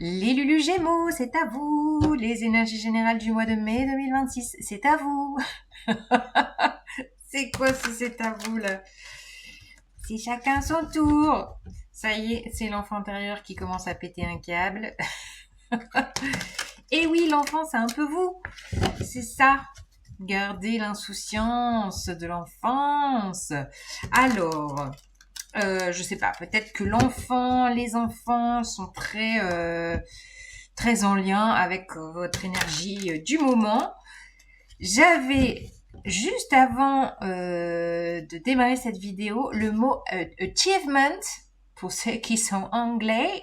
Les Lulu Gémeaux, c'est à vous. Les énergies générales du mois de mai 2026, c'est à vous. C'est quoi ce c'est à vous là? C'est chacun son tour. Ça y est, c'est l'enfant intérieur qui commence à péter un câble. Et oui, l'enfant, c'est un peu vous. C'est ça. Gardez l'insouciance de l'enfance. Alors, je sais pas, peut-être que les enfants sont très en lien avec votre énergie du moment. J'avais juste avant de démarrer cette vidéo le mot achievement pour ceux qui sont anglais.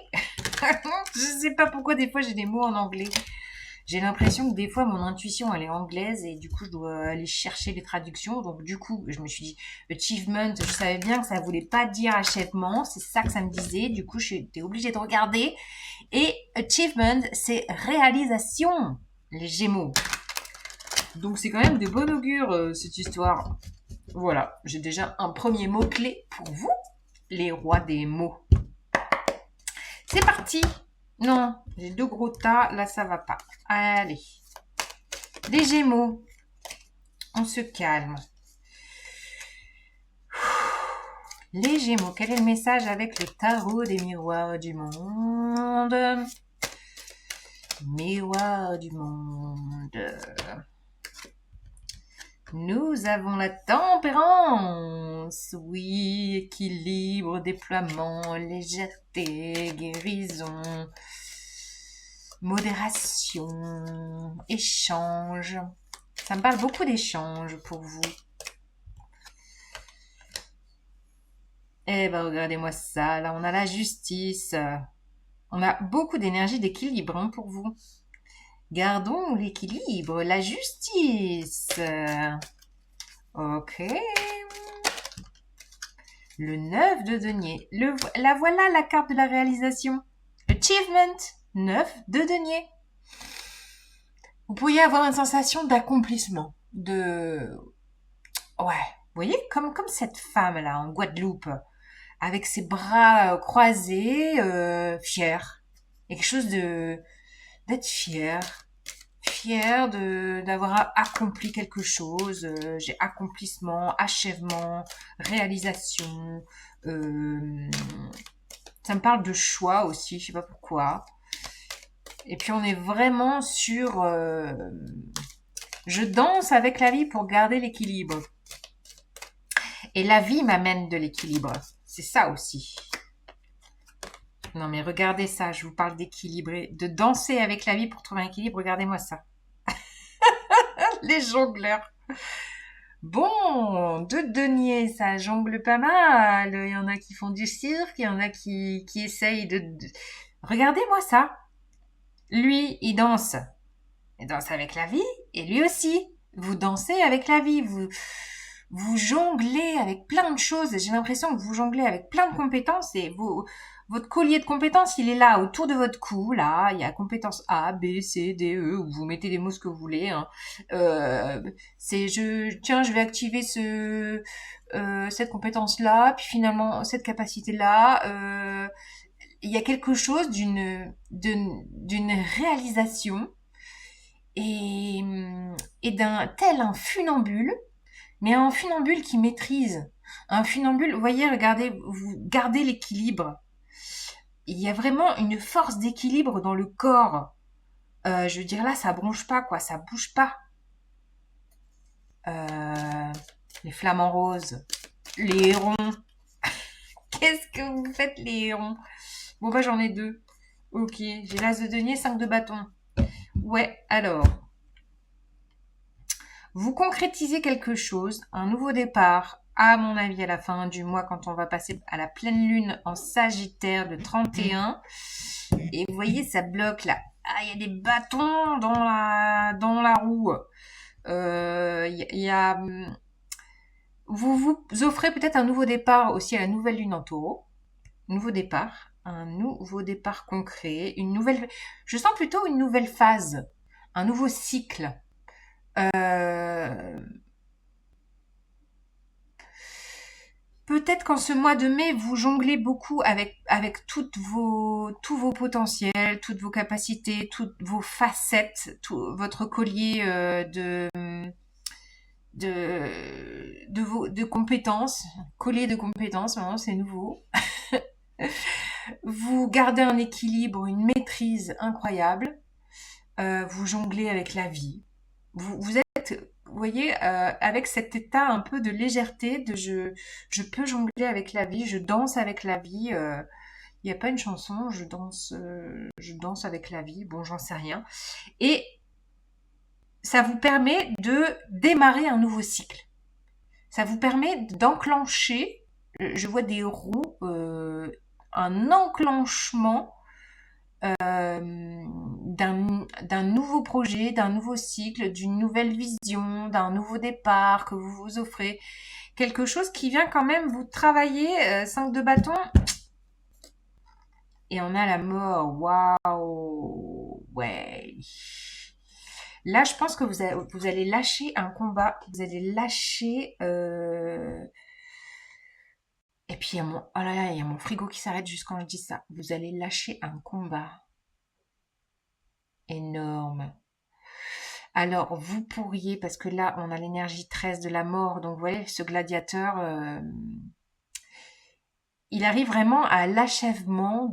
Je sais pas pourquoi des fois j'ai des mots en anglais. J'ai l'impression que des fois mon intuition elle est anglaise et du coup je dois aller chercher les traductions. Donc du coup je me suis dit achievement, je savais bien que ça voulait pas dire achèvement, c'est ça que ça me disait. Du coup j'étais obligée de regarder. Et achievement c'est réalisation, les Gémeaux. Donc c'est quand même de bon augure cette histoire. Voilà, j'ai déjà un premier mot-clé pour vous, les rois des mots. C'est parti. Non, j'ai deux gros tas, là ça va pas. Allez. Les Gémeaux, on se calme. Les Gémeaux, quel est le message avec le tarot des miroirs du monde? Miroir du monde. Nous avons la tempérance, oui, équilibre, déploiement, légèreté, guérison, modération, échange. Ça me parle beaucoup d'échange pour vous. Eh ben, regardez-moi ça, là on a la justice. On a beaucoup d'énergie d'équilibre hein, pour vous. Gardons l'équilibre, la justice. Ok. Le 9 de denier. La voilà la carte de la réalisation. Achievement. 9 de denier. Vous pourriez avoir une sensation d'accomplissement. Ouais. Vous voyez, comme cette femme-là en Guadeloupe. Avec ses bras croisés, fière. Quelque chose d'être fière d'avoir accompli quelque chose. J'ai accomplissement, achèvement, réalisation. Ça me parle de choix aussi, je sais pas pourquoi. Et puis on est vraiment sur je danse avec la vie pour garder l'équilibre. Et la vie m'amène de l'équilibre. C'est ça aussi. Non mais regardez ça, je vous parle d'équilibrer, de danser avec la vie pour trouver un équilibre. Regardez-moi ça. Les jongleurs. Bon, deux deniers, ça jongle pas mal. Il y en a qui font du cirque, il y en a qui essayent Regardez-moi ça. Lui, il danse. Il danse avec la vie et lui aussi. Vous dansez avec la vie. Vous jonglez avec plein de choses. J'ai l'impression que vous jonglez avec plein de compétences et votre collier de compétences, il est là, autour de votre cou, là. Il y a compétences A, B, C, D, E, ou vous mettez les mots ce que vous voulez. Hein. Je vais activer cette compétence-là, puis finalement, cette capacité-là. Il y a quelque chose d'une réalisation et, d'un tel un funambule, mais un funambule qui maîtrise. Un funambule, vous voyez, regardez, vous gardez l'équilibre. Il y a vraiment une force d'équilibre dans le corps. Je veux dire là, ça bronche pas, quoi, ça bouge pas. Les flamants roses, les hérons. Qu'est-ce que vous faites, les hérons? Bon, bah, j'en ai deux. Ok, j'ai l'as de denier, 5 de bâton. Ouais, alors. Vous concrétisez quelque chose, un nouveau départ, à mon avis, à la fin du mois, quand on va passer à la pleine lune en Sagittaire de 31. Et vous voyez, ça bloque là. Ah, il y a des bâtons dans la roue. Vous vous offrez peut-être un nouveau départ aussi à la nouvelle lune en taureau. Nouveau départ. Un nouveau départ concret. Je sens plutôt une nouvelle phase. Un nouveau cycle. Peut-être qu'en ce mois de mai, vous jonglez beaucoup avec tous vos potentiels, toutes vos capacités, toutes vos facettes, tout votre collier de compétences, collier de compétences, maintenant c'est nouveau. Vous gardez un équilibre, une maîtrise incroyable. Vous jonglez avec la vie. Vous êtes, vous voyez, avec cet état un peu de légèreté, je peux jongler avec la vie, je danse avec la vie. Il n'y a pas une chanson, je danse avec la vie. Bon, j'en sais rien. Et ça vous permet de démarrer un nouveau cycle. Ça vous permet d'enclencher. Je vois des roues, un enclenchement d'un nouveau projet, d'un nouveau cycle, d'une nouvelle vision, d'un nouveau départ que vous vous offrez. Quelque chose qui vient quand même vous travailler, 5 de bâton. Et on a la mort. Waouh. Ouais. Là, je pense que vous allez lâcher un combat. Vous allez lâcher... Et puis, oh là là, il y a mon frigo qui s'arrête juste quand je dis ça. Vous allez lâcher un combat énorme. Alors, vous pourriez, parce que là, on a l'énergie 13 de la mort, donc vous voyez, ce gladiateur, il arrive vraiment à l'achèvement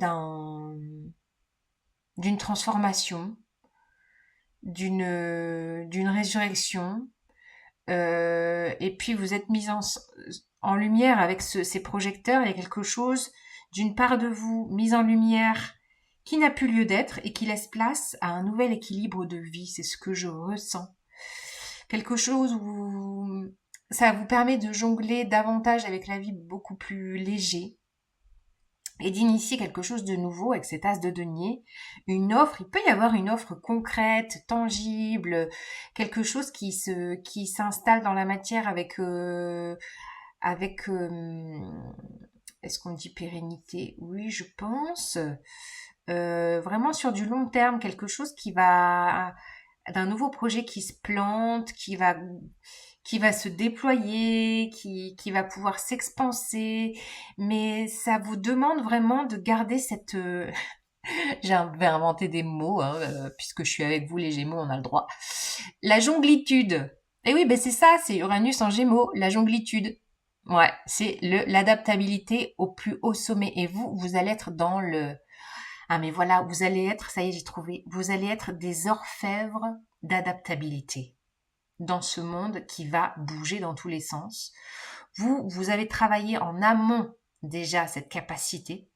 d'une transformation, d'une résurrection, et puis vous êtes mis en lumière avec ces projecteurs. Il y a quelque chose d'une part de vous mise en lumière qui n'a plus lieu d'être et qui laisse place à un nouvel équilibre de vie. C'est ce que je ressens. Quelque chose où ça vous permet de jongler davantage avec la vie beaucoup plus léger et d'initier quelque chose de nouveau avec cet as de denier. Une offre, il peut y avoir une offre concrète, tangible, quelque chose qui s'installe dans la matière avec est-ce qu'on dit pérennité? Oui, je pense. Vraiment sur du long terme, quelque chose d'un nouveau projet qui se plante, qui va se déployer, qui va pouvoir s'expanser, mais ça vous demande vraiment de garder cette... J'ai inventé des mots, hein, puisque je suis avec vous les Gémeaux, on a le droit. La jonglitude. Et oui, ben c'est ça, c'est Uranus en Gémeaux, la jonglitude. Ouais, c'est l'adaptabilité au plus haut sommet. Et vous allez être dans le... Ah mais voilà, vous allez être, ça y est, j'ai trouvé, vous allez être des orfèvres d'adaptabilité dans ce monde qui va bouger dans tous les sens. Vous avez travaillé en amont déjà cette capacité.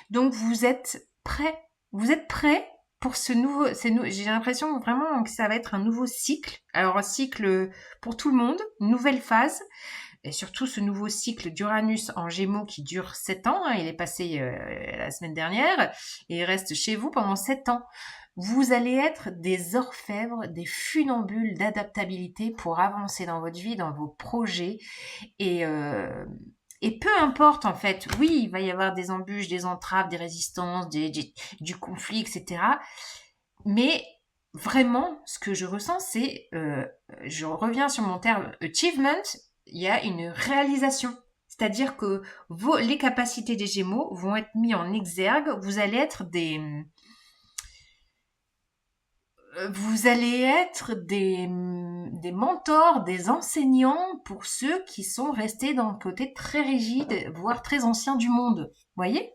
Donc vous êtes prêts. Vous êtes prêts pour ce nouveau... J'ai l'impression vraiment que ça va être un nouveau cycle. Alors un cycle pour tout le monde, une nouvelle phase. Et surtout ce nouveau cycle d'Uranus en Gémeaux qui dure 7 ans. Hein, il est passé la semaine dernière et il reste chez vous pendant 7 ans. Vous allez être des orfèvres, des funambules d'adaptabilité pour avancer dans votre vie, dans vos projets. Et peu importe en fait, oui, il va y avoir des embûches, des entraves, des résistances, du conflit, etc. Mais vraiment, ce que je ressens, c'est, je reviens sur mon terme achievement, il y a une réalisation. C'est-à-dire que les capacités des Gémeaux vont être mis en exergue. Vous allez être des mentors, des enseignants pour ceux qui sont restés dans le côté très rigide, voire très ancien du monde. Vous voyez?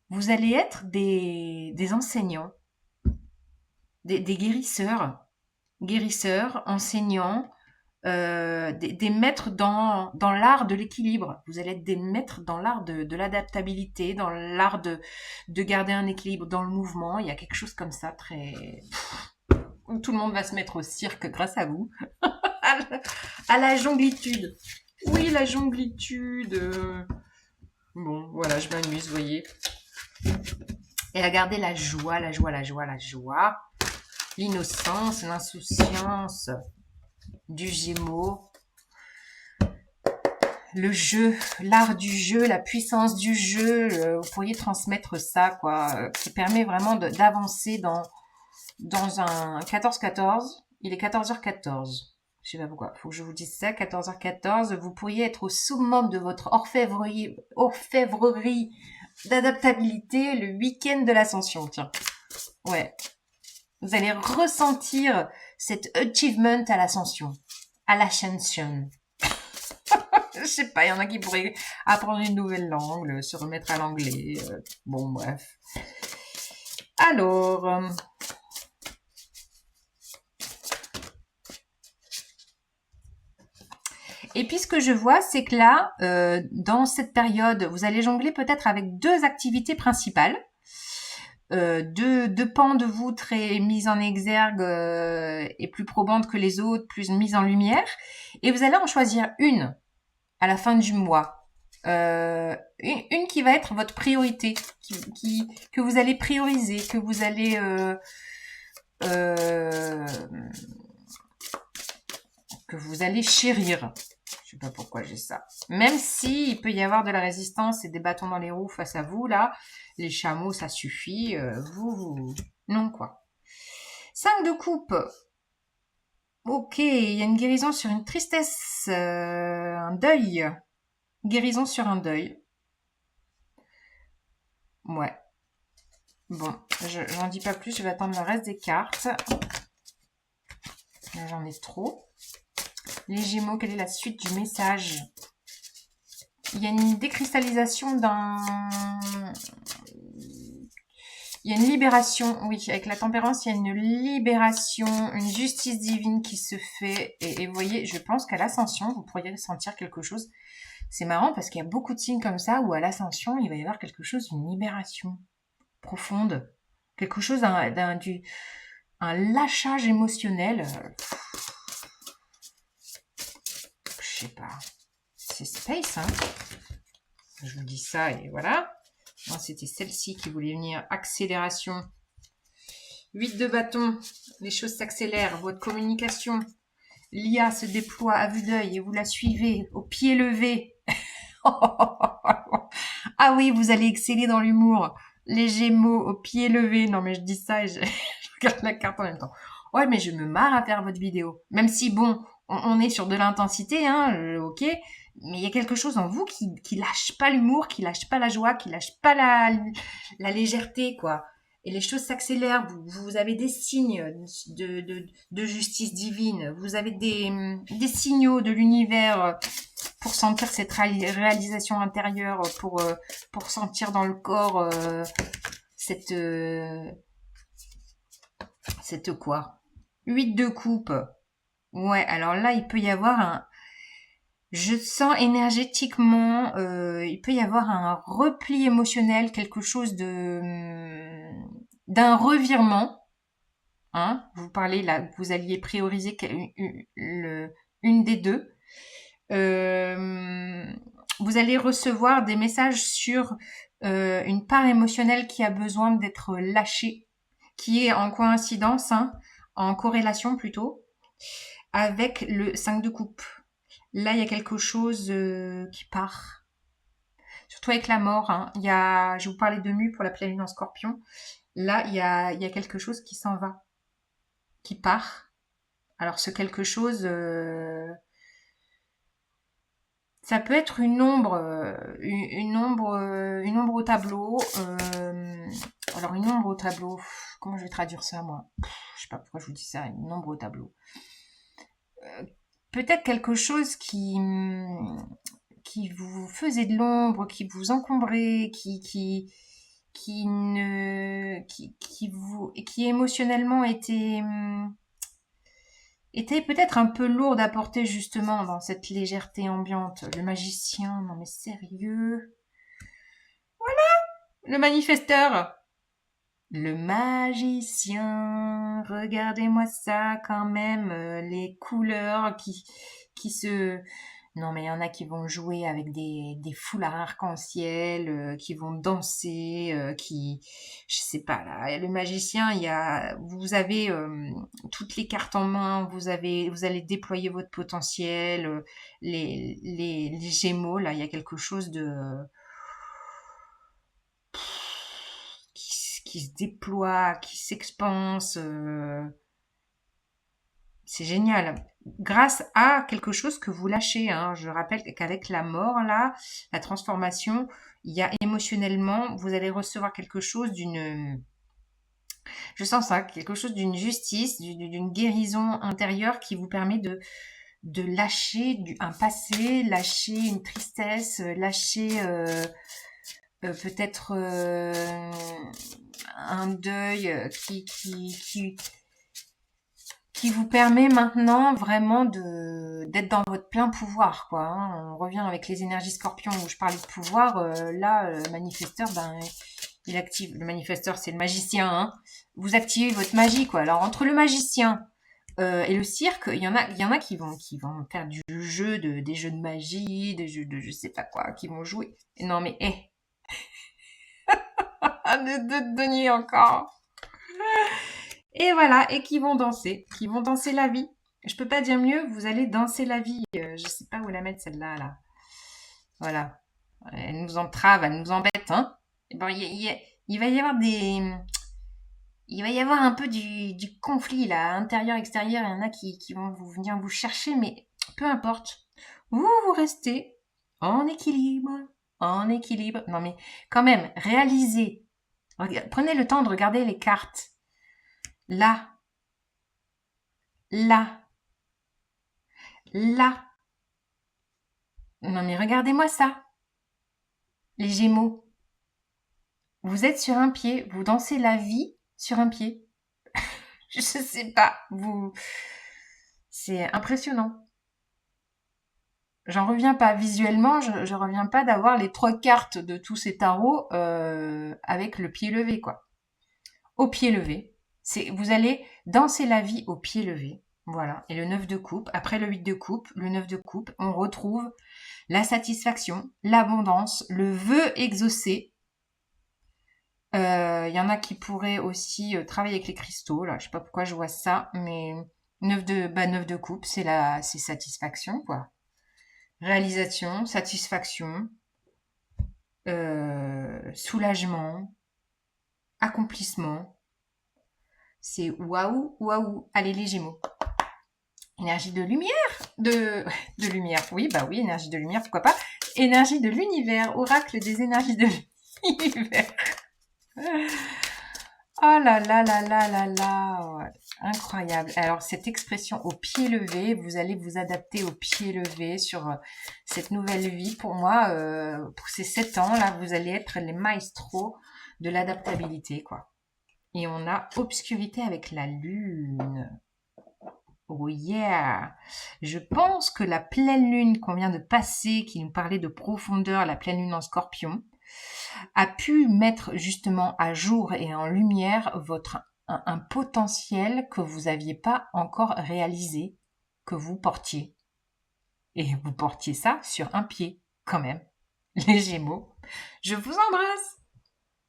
Vous allez être des enseignants, des guérisseurs, enseignants, des maîtres dans l'art de l'équilibre. Vous allez être des maîtres dans l'art de l'adaptabilité, dans l'art de garder un équilibre dans le mouvement. Il y a quelque chose comme ça très... Tout le monde va se mettre au cirque grâce à vous. à la jonglitude. Oui, la jonglitude. Bon, voilà, je m'amuse, vous voyez. Et à garder la joie, l'innocence, l'insouciance du Gémeaux, le jeu, l'art du jeu, la puissance du jeu, vous pourriez transmettre ça, quoi, qui permet vraiment d'avancer dans un 14-14. Il est 14h14. Je sais pas pourquoi. Faut que je vous dise ça. 14h14. Vous pourriez être au summum de votre orfèvrerie d'adaptabilité le week-end de l'ascension. Tiens. Ouais. Vous allez ressentir cet achievement à l'ascension. À l'ascension. Je sais pas, il y en a qui pourraient apprendre une nouvelle langue, se remettre à l'anglais. Bon, bref. Alors... Et puis ce que je vois, c'est que là, dans cette période, vous allez jongler peut-être avec deux activités principales. Deux pans de vous très mis en exergue et plus probantes que les autres, plus mises en lumière. Et vous allez en choisir une à la fin du mois. Une qui va être votre priorité, que vous allez prioriser, que vous allez chérir. Je sais pas pourquoi j'ai ça. Même si il peut y avoir de la résistance et des bâtons dans les roues face à vous, là, les chameaux, ça suffit. Vous... Non, quoi. 5 de coupe. Ok, il y a une guérison sur une tristesse, un deuil. Guérison sur un deuil. Ouais. Bon, j'en dis pas plus, je vais attendre le reste des cartes. Là, j'en ai trop. Les Gémeaux, quelle est la suite du message? Il y a une décristallisation il y a une libération, oui, avec la tempérance, il y a une libération, une justice divine qui se fait. Et vous voyez, je pense qu'à l'ascension, vous pourriez ressentir quelque chose. C'est marrant parce qu'il y a beaucoup de signes comme ça où à l'ascension, il va y avoir quelque chose d'une libération profonde. Quelque chose un lâchage émotionnel. Je sais pas. C'est space, hein. Je vous dis ça et voilà. Moi, c'était celle-ci qui voulait venir. Accélération. 8 de bâton. Les choses s'accélèrent. Votre communication. L'IA se déploie à vue d'œil et vous la suivez au pied levé. Ah oui, vous allez exceller dans l'humour. Les Gémeaux au pied levé. Non, mais je dis ça et je regarde la carte en même temps. Ouais, mais je me marre à faire votre vidéo. Même si, bon, on est sur de l'intensité, hein, ok. Mais il y a quelque chose en vous qui lâche pas l'humour, qui lâche pas la joie, qui lâche pas la légèreté, quoi. Et les choses s'accélèrent. Vous avez des signes de justice divine. Vous avez des signaux de l'univers pour sentir cette réalisation intérieure, pour sentir dans le corps cette quoi? 8 de coupe. Ouais, alors là, il peut y avoir je sens énergétiquement, il peut y avoir un repli émotionnel, quelque chose d'un revirement. Hein, vous parlez là, vous alliez prioriser une des deux. Vous allez recevoir des messages sur une part émotionnelle qui a besoin d'être lâchée, qui est en coïncidence, hein, en corrélation plutôt, avec le 5 de coupe. Là, il y a quelque chose qui part. Surtout avec la mort. Hein. Je vous parlais de Mu pour la pleine lune en scorpion. Là, il y a quelque chose qui s'en va, qui part. Alors, ce quelque chose, ça peut être une ombre au tableau. Alors, une ombre au tableau. Comment je vais traduire ça, moi? Je sais pas pourquoi je vous dis ça. Une ombre au tableau. Peut-être quelque chose qui vous faisait de l'ombre, qui vous encombrait, qui émotionnellement était peut-être un peu lourde à porter justement dans cette légèreté ambiante. Le magicien, non mais sérieux. Le manifesteur. Le magicien, regardez-moi ça quand même, les couleurs qui se... Non mais il y en a qui vont jouer avec des foulards arc-en-ciel, qui vont danser, Je sais pas là, le magicien, vous avez toutes les cartes en main, vous allez déployer votre potentiel, les Gémeaux, là, il y a quelque chose de... qui se déploie, qui s'expanse. C'est génial. Grâce à quelque chose que vous lâchez, hein. Je rappelle qu'avec la mort, là, la transformation, il y a émotionnellement, vous allez recevoir quelque chose je sens ça, quelque chose d'une justice, d'une guérison intérieure qui vous permet de lâcher un passé, lâcher une tristesse, lâcher peut-être un deuil qui vous permet maintenant vraiment d'être dans votre plein pouvoir, quoi. Hein. On revient avec les énergies scorpions où je parlais de pouvoir. Là, le manifesteur, ben, il active. Le manifesteur, c'est le magicien. Hein. Vous activez votre magie, quoi. Alors entre le magicien et le cirque, il y en a qui vont faire du jeu, des jeux de magie, des jeux de je sais pas quoi, qui vont jouer. Non mais, de nuit encore. Et voilà, et qui vont danser la vie. Je peux pas dire mieux, vous allez danser la vie. Je sais pas où la mettre celle-là, là. Voilà. Elle nous entrave, elle nous embête, hein. Bon, il va y avoir il va y avoir un peu du conflit, là, intérieur-extérieur. Il y en a qui vont venir vous chercher, mais peu importe. Vous restez en équilibre, en équilibre. Non, mais quand même, réalisez. Prenez le temps de regarder les cartes. Là, là, là. Non mais regardez-moi ça, les Gémeaux. Vous êtes sur un pied, vous dansez la vie sur un pied. Je sais pas, c'est impressionnant. J'en reviens pas visuellement, je reviens pas d'avoir les 3 cartes de tous ces tarots avec le pied levé, quoi. Au pied levé. Vous allez danser la vie au pied levé. Voilà. Et le 9 de coupe, après le 8 de coupe, le 9 de coupe, on retrouve la l'abondance, le vœu exaucé. Il y en a qui pourraient aussi travailler avec les cristaux. Là, je sais pas pourquoi je vois ça, mais 9 de coupe, c'est satisfaction, quoi. Réalisation, satisfaction, soulagement, accomplissement. C'est waouh, waouh. Allez, les Gémeaux. Énergie de lumière, de lumière. Oui, bah oui, énergie de lumière, pourquoi pas. Énergie de l'univers, oracle des énergies de l'univers. Oh là là là là là là, ouais. Incroyable. Alors cette expression au pied levé, vous allez vous adapter au pied levé sur cette nouvelle vie. Pour moi, pour ces 7 ans là, vous allez être les maestros de l'adaptabilité, quoi. Et on a obscurité avec la lune. Oh yeah! Je pense que la pleine lune qu'on vient de passer, qui nous parlait de profondeur, la pleine lune en Scorpion, a pu mettre justement à jour et en lumière un potentiel que vous n'aviez pas encore réalisé, que vous portiez. Et vous portiez ça sur un pied, quand même. Les Gémeaux, je vous embrasse!